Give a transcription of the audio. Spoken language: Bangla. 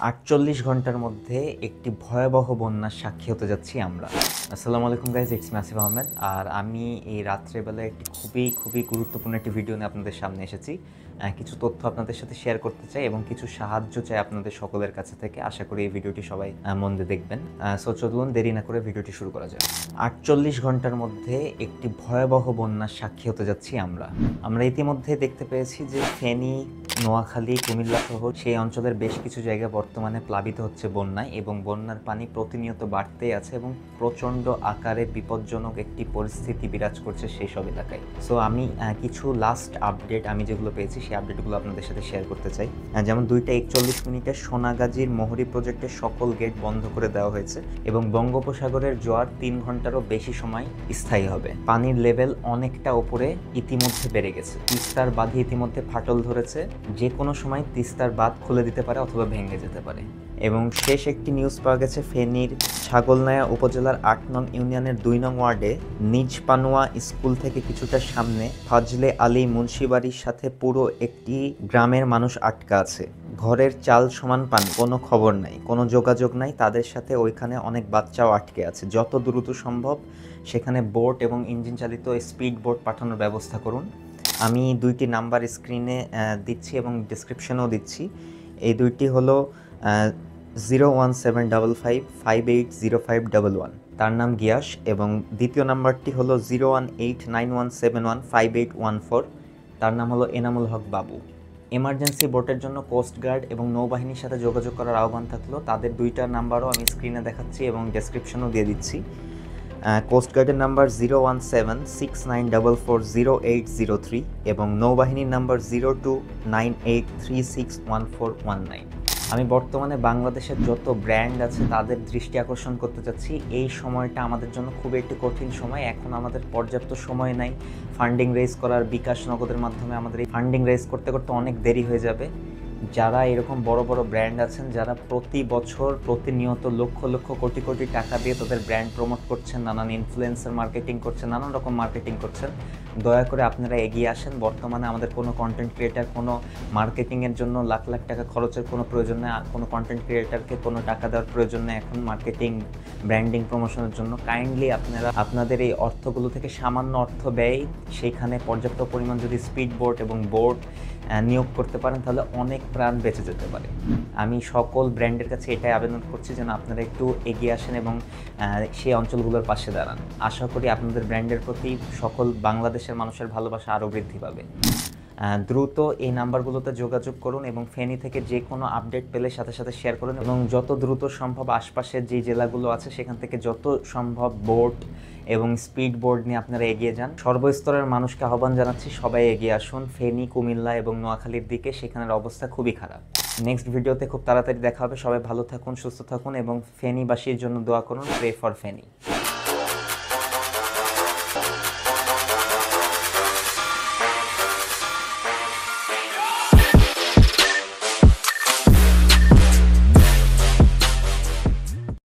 ৪৮ ঘন্টার মধ্যে একটি ভয়াবহ বন্যার সাক্ষী হতে যাচ্ছি আমরা। আসসালামু আলাইকুম guys, it's me Asif Ahmed. আর আমি এই রাত্রেবেলায় একটি খুবই গুরুত্বপূর্ণ একটি ভিডিও নিয়ে আপনাদের সামনে এসেছি। কিছু তথ্য আপনাদের সাথে শেয়ার করতে চাই এবং কিছু সাহায্য চাই আপনাদের সকলের কাছে থেকে। আশা করি এই ভিডিওটি সবাই মন দিয়ে দেখবেন। সো চলুন দেরি না করে ভিডিওটি শুরু করা যায়। ৪৮ ঘন্টার মধ্যে একটি ভয়াবহ বন্যার সাক্ষী হতে যাচ্ছি আমরা ইতিমধ্যে দেখতে পেয়েছি যে ফেনী, নোয়াখালী, কুমিল্লা সহ সেই অঞ্চলের বেশ কিছু জায়গা বর্তমানে প্লাবিত হচ্ছে বন্যায় এবং বন্যার পানি প্রতিনিয়ত বাড়তেই আছে এবং প্রচণ্ড আকারে বিপজ্জনক একটি পরিস্থিতি বিরাজ করছে সেই সব এলাকায়। সো আমি কিছু লাস্ট আপডেট আমি যেগুলো পেয়েছি সেই আপডেটগুলো আপনাদের সাথে শেয়ার করতে চাই। যেমন 2:41 সোনাগাজীর মোহরী প্রজেক্টের সকল গেট বন্ধ করে দেওয়া হয়েছে এবং বঙ্গোপসাগরের জোয়ার 3 ঘন্টারও বেশি সময় স্থায়ী হবে। পানির লেভেল অনেকটা ওপরে ইতিমধ্যে বেড়ে গেছে। তিস্তার বাঁধে ইতিমধ্যে ফাটল ধরেছে, যে কোনো সময় তিস্তার বাঁধ খুলে দিতে পারে অথবা ভেঙে যেতে পারে। এবং শেষ একটি নিউজ পাওয়া গেছে ফেনীর ছাগলনাইয়া উপজেলার 8 নং ইউনিয়নের 2 নং ওয়ার্ডে নিজ পানুয়া স্কুল থেকে কিছুটা সামনে ফজলে আলী মুন্সিবাড়ির সাথে পুরো একটি গ্রামের মানুষ আটকা আছে। ঘরের চাল সমান পানি, কোনো খবর নাই, কোনো যোগাযোগ নাই তাদের সাথে। ওইখানে অনেক বাচ্চাও আটকে আছে। যত দ্রুত সম্ভব সেখানে বোট এবং ইঞ্জিন চালিত স্পিড বোট পাঠানোর ব্যবস্থা করুন। আমি 2টি নাম্বার স্ক্রিনে দিচ্ছি এবং ডিসক্রিপশনেও দিচ্ছি। এই 2টি হলো 01755580511, তার নাম গিয়াস, এবং দ্বিতীয় নাম্বারটি হলো 01891715814, তার নাম হলো এনামুল হক বাবু। এমার্জেন্সি বোটের জন্য কোস্টগার্ড এবং নৌবাহিনীর সাথে যোগাযোগ করার আহ্বান থাকলো। তাদের 2টা নাম্বারও আমি স্ক্রিনে দেখাচ্ছি এবং ডেসক্রিপশনও দিয়ে দিচ্ছি। কোস্টগার্ডের নাম্বার 01769440803 এবং নৌবাহিনীর নাম্বার 0298361419। আমি বর্তমানে বাংলাদেশের যত ব্র্যান্ড আছে তাদের দৃষ্টি আকর্ষণ করতে চাচ্ছি। এই সময়টা আমাদের জন্য খুবই একটি কঠিন সময়। এখন আমাদের পর্যাপ্ত সময় নাই ফান্ডিং রেজ করার। বিকাশ নগদের মাধ্যমে আমাদের এই ফান্ডিং রেজ করতে অনেক দেরি হয়ে যাবে। যারা এরকম বড় ব্র্যান্ড আছেন, যারা প্রতি বছর প্রতিনিয়ত লক্ষ কোটি টাকা দিয়ে তাদের ব্র্যান্ড প্রমোট করছেন, নানান ইনফ্লুয়েন্সার মার্কেটিং করছেন, নানান রকম মার্কেটিং করছেন, দয়া করে আপনারা এগিয়ে আসেন। বর্তমানে আমাদের কোনো কন্টেন্ট ক্রিয়েটার কোনো মার্কেটিংয়ের জন্য লাখ টাকা খরচের কোনো প্রয়োজন নেই। কোনো কন্টেন্ট ক্রিয়েটারকে কোনো টাকা দেওয়ার প্রয়োজন নেই এখন মার্কেটিং, ব্র্যান্ডিং, প্রমোশনের জন্য। কাইন্ডলি আপনারা আপনাদের এই অর্থগুলো থেকে সামান্য অর্থ ব্যয় সেইখানে পর্যাপ্ত পরিমাণ যদি স্পিড বোট এবং বোট নিয়োগ করতে পারেন তাহলে অনেক প্রাণ বেঁচে যেতে পারে। আমি সকল ব্র্যান্ডের কাছে এটাই আবেদন করছি যেন আপনারা একটু এগিয়ে আসেন এবং সেই অঞ্চলগুলোর পাশে দাঁড়ান। আশা করি আপনাদের ব্র্যান্ডের প্রতি সকল বাংলাদেশের মানুষের ভালোবাসা আরও বৃদ্ধি পাবে। দ্রুত এই নাম্বারগুলোতে যোগাযোগ করুন এবং ফেনী থেকে যে কোনো আপডেট পেলে সাথে শেয়ার করুন এবং যত দ্রুত সম্ভব আশপাশের যে জেলাগুলো আছে সেখান থেকে যত সম্ভব বোট এবং স্পিড বোর্ড নিয়ে আপনারা এগিয়ে যান। সর্বস্তরের মানুষকে আহ্বান জানাচ্ছি, সবাই এগিয়ে আসুন ফেনী, কুমিল্লা এবং নোয়াখালীর দিকে। সেখানের অবস্থা খুবই খারাপ। নেক্সট ভিডিওতে খুব তাড়াতাড়ি দেখা হবে। সবাই ভালো থাকুন, সুস্থ থাকুন এবং ফেনীবাসীর জন্য দোয়া করুন। Pray for Feni.